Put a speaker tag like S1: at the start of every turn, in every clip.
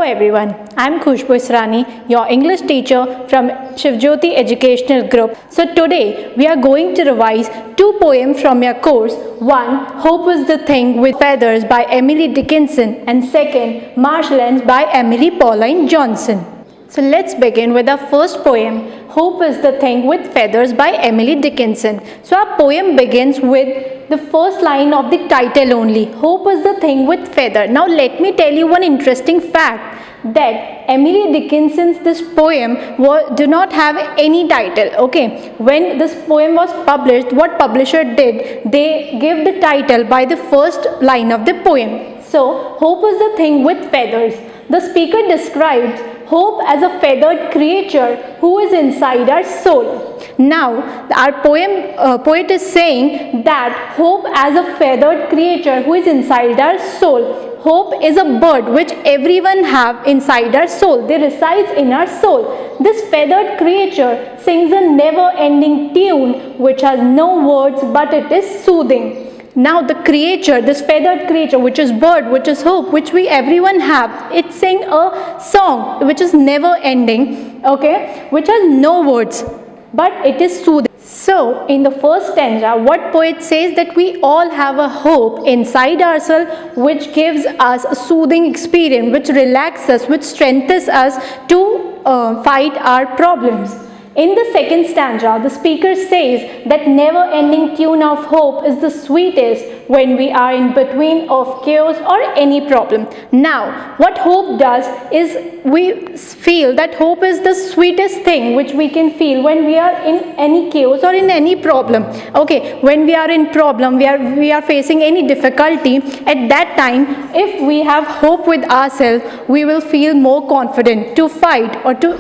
S1: everyone, I am Khushbu Israni, your English teacher from Shivjyoti Educational Group. So today we are going to revise two poems from your course. One, Hope is the Thing with Feathers by Emily Dickinson, and second, Marshlands by Emily Pauline Johnson. So let's begin with our first poem, Hope is the Thing with Feathers by Emily Dickinson. So our poem begins with the first line of the title only, Hope is the Thing with Feather. Now let me tell you one interesting fact that Emily Dickinson's this poem do not have any title. Okay, when this poem was published, what publisher did, they gave the title by the first line of the poem. So Hope is the Thing with Feathers. The speaker describes hope as a feathered creature who is inside our soul. Now, our poet is saying that hope as a feathered creature who is inside our soul. Hope is a bird which everyone have inside our soul. They resides in our soul. This feathered creature sings a never-ending tune which has no words, but it is soothing. Now the creature, this feathered creature, which is bird, which is hope, which we everyone have, it sing a song which is never ending, okay, which has no words, but it is soothing. So in the first stanza, what poet says that we all have a hope inside ourselves which gives us a soothing experience, which relaxes us, which strengthens us to fight our problems. In the second stanza, the speaker says that never-ending tune of hope is the sweetest when we are in between of chaos or any problem. Now, what hope does is we feel that hope is the sweetest thing which we can feel when we are in any chaos or in any problem. Okay, when we are in problem, we are facing any difficulty, at that time, if we have hope with ourselves, we will feel more confident to fight or to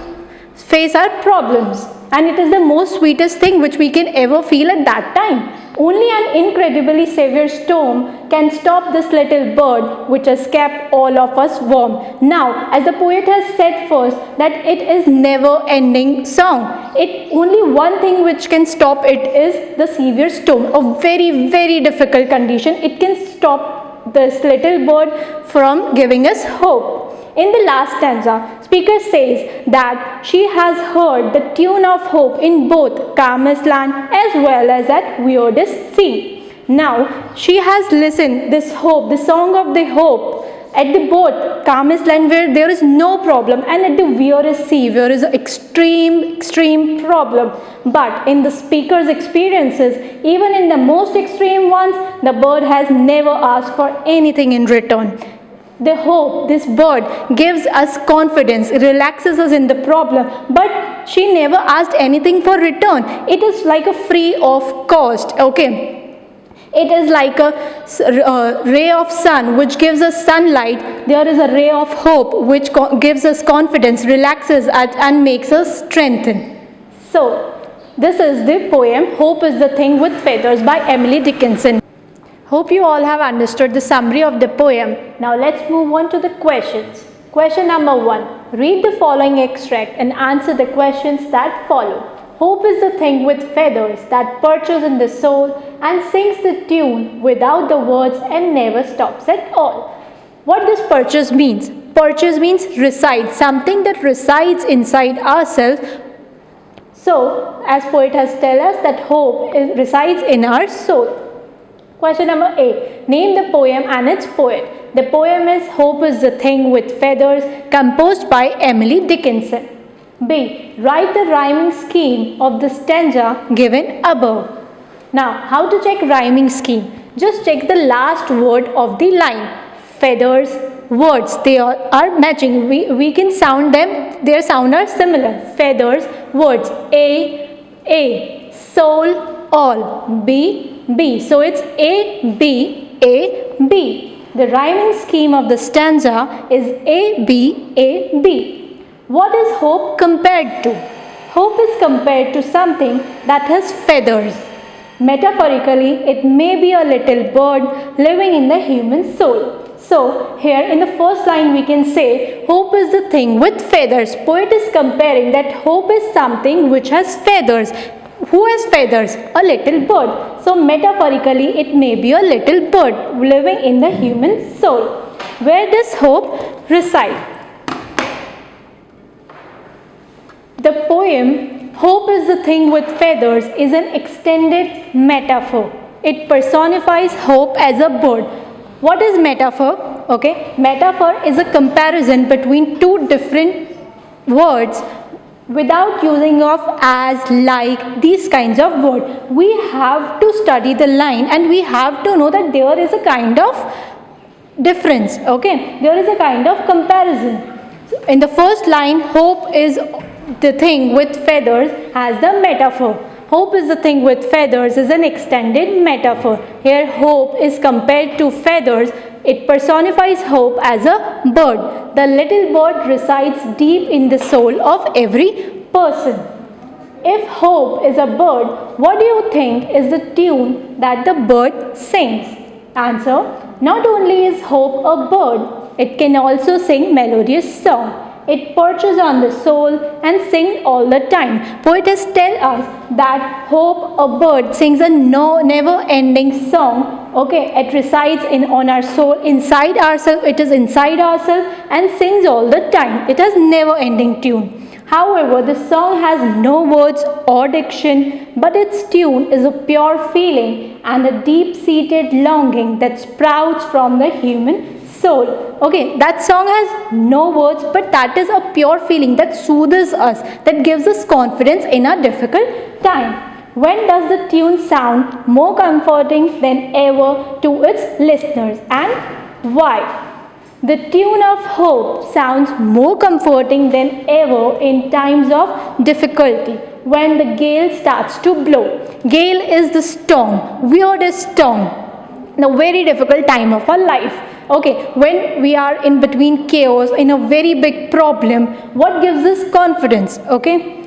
S1: face our problems, and it is the most sweetest thing which we can ever feel at that time. Only an incredibly severe storm can stop this little bird which has kept all of us warm. Now, as the poet has said first, that it is never-ending song. Only one thing which can stop it is the severe storm, a very, very difficult condition. It can stop this little bird from giving us hope. In the last stanza, speaker says that she has heard the tune of hope in both calmest land as well as at weirdest sea. Now, she has listened this hope, the song of the hope, at the both calmest land where there is no problem, and at the weirdest sea where is an extreme problem. But in the speaker's experiences, even in the most extreme ones, the bird has never asked for anything in return. The hope, this bird, gives us confidence, relaxes us in the problem, but she never asked anything for return. It is like a free of cost, okay. It is like a ray of sun which gives us sunlight. There is a ray of hope which gives us confidence, relaxes us and makes us strengthen. So, this is the poem, Hope is the Thing with Feathers by Emily Dickinson. Hope you all have understood the summary of the poem. Now let's move on to the questions. Question number 1. Read the following extract and answer the questions that follow. Hope is the thing with feathers that perches in the soul and sings the tune without the words and never stops at all. What this perches means? Perches means reside, something that resides inside ourselves. So, as poet has told us that hope resides in our soul. Question number 8. Name the poem and its poet. The poem is Hope is the Thing with Feathers, composed by Emily Dickinson. B. Write the rhyming scheme of the stanza given above. Now, how to check rhyming scheme? Just check the last word of the line. Feathers, words, they are matching. We can sound them, their sound are similar. Feathers, words, A, soul, all, B, B. So it's A, B, A, B. The rhyming scheme of the stanza is A, B, A, B. What is hope compared to? Hope is compared to something that has feathers. Metaphorically, it may be a little bird living in the human soul. So, here in the first line we can say, hope is the thing with feathers. Poet is comparing that hope is something which has feathers. Who has feathers? A little bird. So metaphorically it may be a little bird living in the human soul. Where does hope reside? The poem Hope is the Thing with Feathers is an extended metaphor. It personifies hope as a bird. What is metaphor? Okay, metaphor is a comparison between two different words without using of as, like, these kinds of words. We have to study the line and we have to know that there is a kind of difference. Okay, there is a kind of comparison. In the first line, hope is the thing with feathers has the metaphor. Hope is the thing with feathers is an extended metaphor. Here hope is compared to feathers. It personifies hope as a bird. The little bird resides deep in the soul of every person. If hope is a bird, what do you think is the tune that the bird sings? Answer: not only is hope a bird, it can also sing melodious song. It perches on the soul and sings all the time. Poets tell us that hope, a bird, sings a never-ending song. Okay, it resides on our soul, inside ourselves. It is inside ourselves and sings all the time. It has never-ending tune. However, the song has no words or diction, but its tune is a pure feeling and a deep-seated longing that sprouts from the human soul. Okay, that song has no words, but that is a pure feeling that soothes us, that gives us confidence in a difficult time. When does the tune sound more comforting than ever to its listeners, and why? The tune of hope sounds more comforting than ever in times of difficulty, when the gale starts to blow. Gale is the storm, weirdest storm, the very difficult time of our life. Okay, when we are in between chaos, in a very big problem, what gives us confidence? Okay,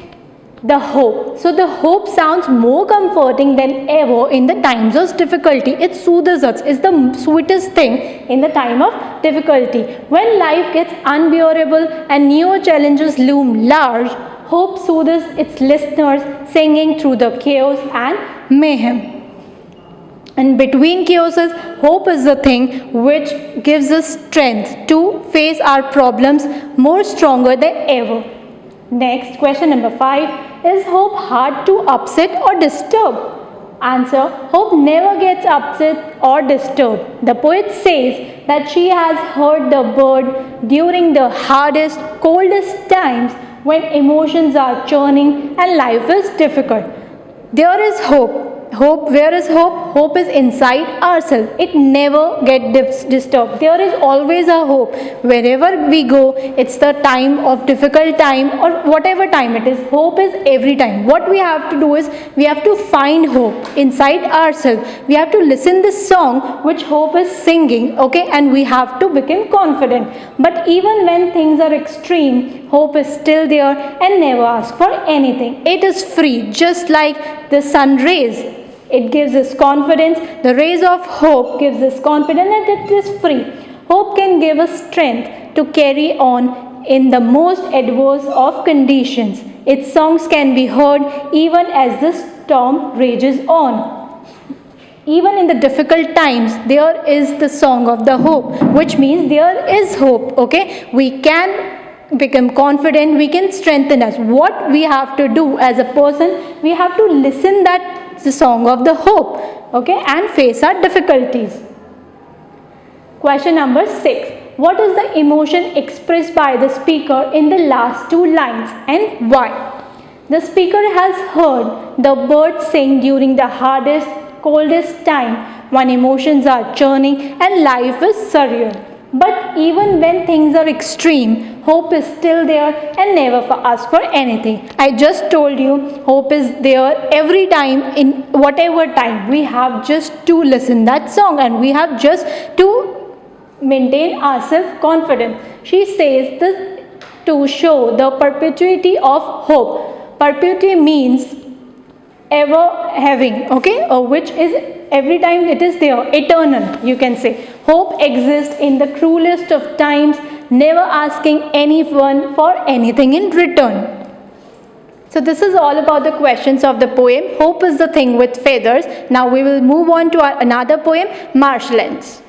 S1: the hope. So the hope sounds more comforting than ever in the times of difficulty. It soothes us. It's the sweetest thing in the time of difficulty. When life gets unbearable and new challenges loom large, hope soothes its listeners, singing through the chaos and mayhem. And between chaoses, hope is the thing which gives us strength to face our problems more stronger than ever. Next, question number 5. Is hope hard to upset or disturb? Answer: hope never gets upset or disturbed. The poet says that she has heard the bird during the hardest, coldest times when emotions are churning and life is difficult. There is hope. Hope, where is hope? Hope is inside ourselves. It never gets disturbed. There is always a hope. Wherever we go, it's the time of difficult time or whatever time it is. Hope is every time. What we have to do is we have to find hope inside ourselves. We have to listen this song which hope is singing, okay, and we have to become confident. But even when things are extreme, hope is still there and never asks for anything. It is free, just like the sun rays. It gives us confidence. The rays of hope gives us confidence that it is free. Hope can give us strength to carry on in the most adverse of conditions. Its songs can be heard even as the storm rages on. Even in the difficult times, there is the song of the hope, which means there is hope. Okay, we can become confident, we can strengthen us. What we have to do as a person, we have to listen that the song of the hope, okay, and face our difficulties. Question number 6. What is the emotion expressed by the speaker in the last two lines and why? The speaker has heard the birds sing during the hardest, coldest time when emotions are churning and life is surreal. But even when things are extreme, hope is still there and never asks for anything. I just told you, hope is there every time, in whatever time. We have just to listen that song and we have just to maintain ourselves confident. She says this to show the perpetuity of hope. Perpetuity means ever having, okay, which is every time it is there, eternal, you can say. Hope exists in the cruelest of times, never asking anyone for anything in return. So this is all about the questions of the poem Hope is the Thing with Feathers. Now we will move on to another poem, Marshlands.